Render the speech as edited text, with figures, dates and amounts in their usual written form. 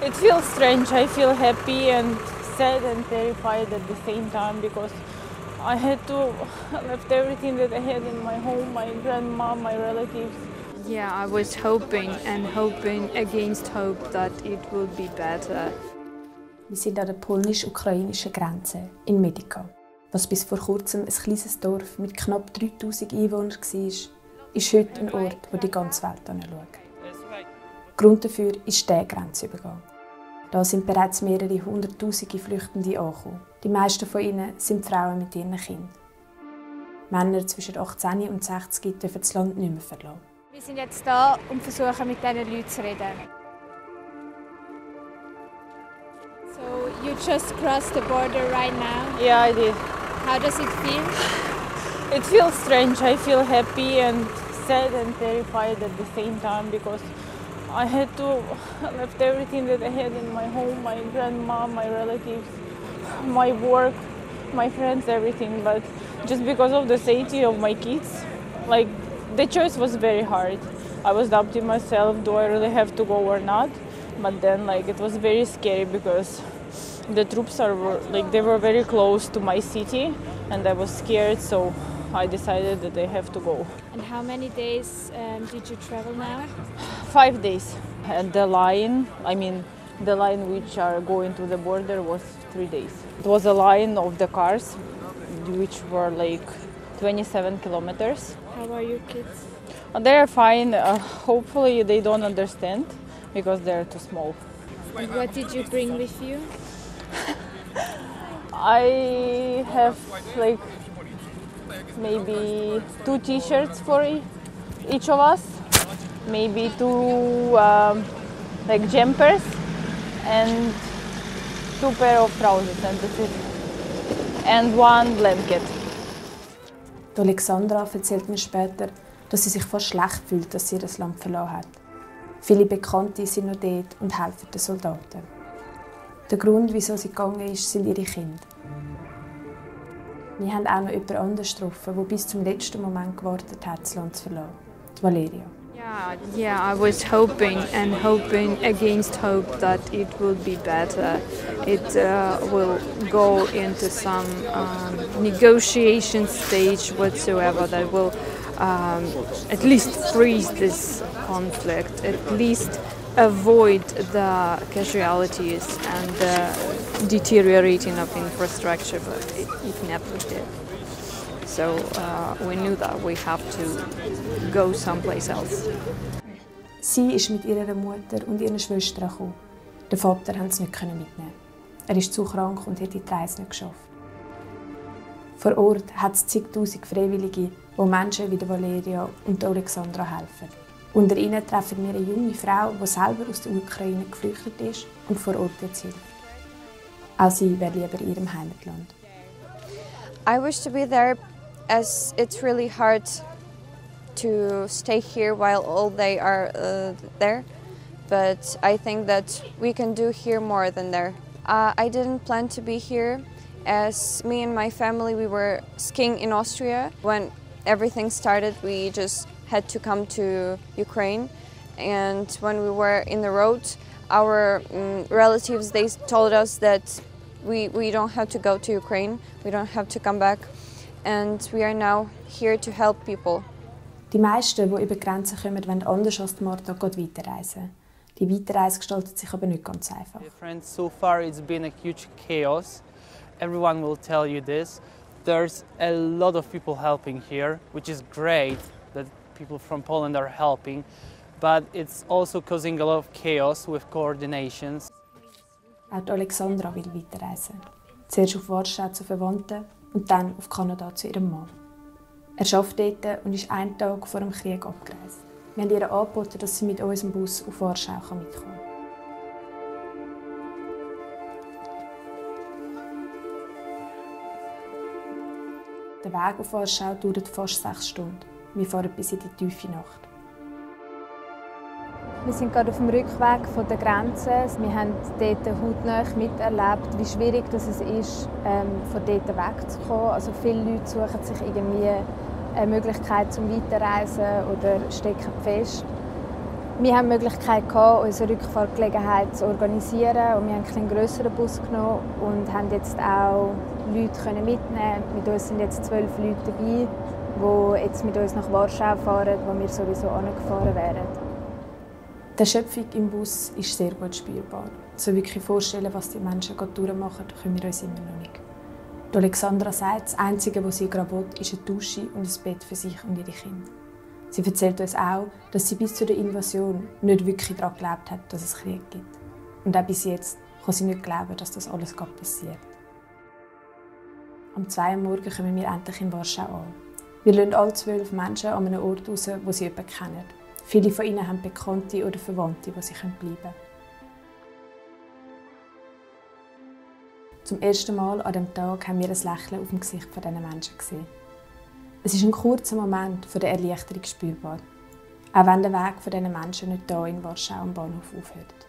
It feels strange. I feel happy and sad and terrified at the same time because I had to left everything that I had in my home, my grandma, my relatives. Yeah, I was hoping and hoping against hope that it will be better. Wir sind an der polnisch-ukrainischen Grenze in Medica. Was bis vor kurzem ein kleines Dorf mit knapp 3000 Einwohnern war, ist heute ein Ort, wo die ganze Welt anschaut. Grund dafür ist der Grenzübergang. Da sind bereits mehrere hunderttausende Flüchtende angekommen. Die meisten von ihnen sind Frauen mit ihren Kindern. Männer zwischen 18 und 60 dürfen das Land nicht mehr verlassen. Wir sind jetzt hier und versuchen mit diesen Leuten zu reden. So you just crossed the border right now? Yeah, I did. How does it feel? It feels strange. I feel happy and sad and terrified at the same time because I had to left everything that I had in my home, my grandma, my relatives, my work, my friends, everything. But just because of the safety of my kids, like the choice was very hard. I was doubting myself, do I really have to go or not? But then like it was very scary because the troops they were very close to my city and I was scared, so I decided that I have to go. And how many days did you travel now? 5 days. And the line which are going to the border was 3 days. It was a line of the cars which were like 27 kilometers. How are your kids? They are fine. Hopefully they don't understand because they're too small. And what did you bring with you? I have like maybe 2 t-shirts for each of us, maybe 2 like jumpers and 2 pair of trousers and that's it. And 1 blanket. Oleksandra erzählt mir später, dass sie sich fast schlecht fühlt, dass sie das Land verlassen hat. Viele Bekannte sind noch dort und helfen den Soldaten. Der Grund, wieso sie gegangen ist, sind ihre Kinder. Wir haben auch noch jemand anderes getroffen, der bis zum letzten Moment gewartet hat, das Land zu verlassen. Die Valeria. Yeah, I was hoping and hoping against hope that it will be better. It will go into some negotiation stage whatsoever that will at least freeze this conflict, at least avoid the casualties and the deteriorating of infrastructure, but it never did. So we knew that we have to go someplace else. Sie ist mit ihrer Mutter und ihren Schwestern gekommen. Den Vater konnte sie nicht mitnehmen. Er ist zu krank und hat die Reise nicht geschafft. Vor Ort hat es zigtausend Freiwillige, die Menschen wie Valeria und Oleksandra helfen. Unter ihnen treffen wir eine junge Frau, die selber aus der Ukraine geflüchtet ist und vor Ort jetzt hilft. Auch sie wäre lieber in ihrem Heimatland. I wish to be there as it's really hard to stay here while all they are there. But I think that we can do here more than there. I didn't plan to be here as me and my family, we were skiing in Austria. When everything started, we just had to come to Ukraine. And when we were in the road, our relatives, they told us that we don't have to go to Ukraine, we don't have to come back. And we are now here to help people. Die meisten, die über die Grenzen kommen, wollen anders als Marta weiterreisen. Die Weiterreise gestaltet sich aber nicht ganz einfach. Friends, so far it's been a huge chaos. Everyone will tell you this. There's a lot of people helping here, which is great that people from Poland are helping, but it's also causing a lot of chaos with coordinations. Auch Oleksandra will weiterreisen. Zuerst auf Warschau zu Verwandten und dann auf Kanada zu ihrem Mann. Er arbeitet dort und ist einen Tag vor dem Krieg abgereist. Wir haben ihr angeboten, dass sie mit unserem Bus auf Warschau mitkommen kann. Der Weg auf Warschau dauert fast 6 Stunden. Wir fahren bis in die tiefe Nacht. Wir sind gerade auf dem Rückweg von der Grenze. Wir haben dort hautnah miterlebt, wie schwierig es ist, von dort wegzukommen. Also viele Leute suchen sich irgendwie eine Möglichkeit zum Weiterreisen oder stecken fest. Wir haben die Möglichkeit, unsere Rückfahrgelegenheit zu organisieren und wir haben einen grösseren Bus genommen und haben jetzt auch Leute mitnehmen. Mit uns sind jetzt 12 Leute dabei, die jetzt mit uns nach Warschau fahren, wo wir sowieso angefahren wären. Die Erschöpfung im Bus ist sehr gut spürbar. So wirklich vorstellen, was die Menschen gerade durchmachen, können wir uns immer noch nicht. Die Oleksandra sagt, das Einzige, was sie gerade will, ist eine Dusche und ein Bett für sich und ihre Kinder. Sie erzählt uns auch, dass sie bis zu der Invasion nicht wirklich daran geglaubt hat, dass es Krieg gibt. Und auch bis jetzt kann sie nicht glauben, dass das alles gerade passiert. Am 2 Uhr morgens kommen wir endlich in Warschau an. Wir lassen alle 12 Menschen an einem Ort raus, wo sie jemanden kennen. Viele von ihnen haben Bekannte oder Verwandte, wo sie bleiben können. Zum ersten Mal an diesem Tag haben wir ein Lächeln auf dem Gesicht dieser Menschen gesehen. Es ist ein kurzer Moment der Erleichterung spürbar, auch wenn der Weg dieser Menschen nicht hier in Warschau am Bahnhof aufhört.